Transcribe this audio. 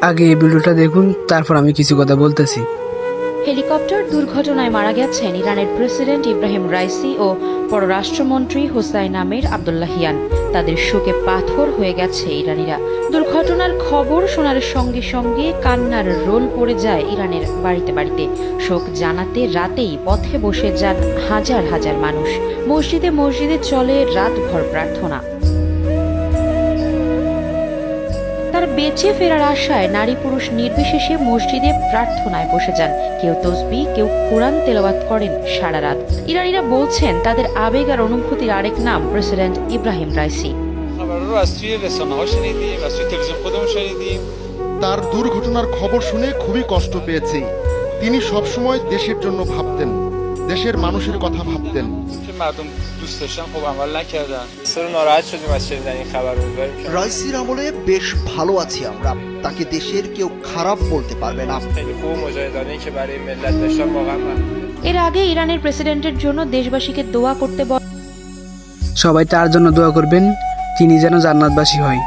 আগে এই ভিডিওটা দেখুন, তারপর আমি কিছু কথা বলতেছি। হেলিকপ্টার দুর্ঘটনায় মারা গেছেন ইরানের প্রেসিডেন্ট ইব্রাহিম রাইসি ও পররাষ্ট্রমন্ত্রী হোসাইন আমির আব্দুল্লাহিয়ান। তাদের শোকে পাথর হয়ে গেছে ইরানিরা। দুর্ঘটনার খবর শোনার সঙ্গে সঙ্গে কান্নার রোল পড়ে যায় ইরানের বাড়িতে বাড়িতে। শোক জানাতে রাতেই পথে বসে যান হাজার হাজার মানুষ। মসজিদে মসজিদে চলে রাতভর প্রার্থনা। তার বেঁচে ফেরার আশায় নারী পুরুষ নির্বিশেষে মসজিদে প্রার্থনায় বসে যান। কেউ তসবিহ, কেউ কোরআন তেলাওয়াত করেন সারা রাত। ইরানিরা বলছেন তাদের আবেগ আর অনুভূতির আরেক নাম প্রেসিডেন্ট ইব্রাহিম রাইসি। তার দুর্ঘটনার খবর শুনে খুবই কষ্ট পেয়েছি। তিনি সবসময় দেশের জন্য ভাবতেন, দেশের মানুষের কথা ভাবতেন। রাইসির আমলে বেশ ভালো আছি আমরা, তাকে দেশের কেউ খারাপ বলতে পারবে না। এর আগে ইরানের প্রেসিডেন্টের জন্য দেশবাসীকে দোয়া করতে সবাই তার জন্য দোয়া করবেন, তিনি যেন জান্নাতবাসী হয়।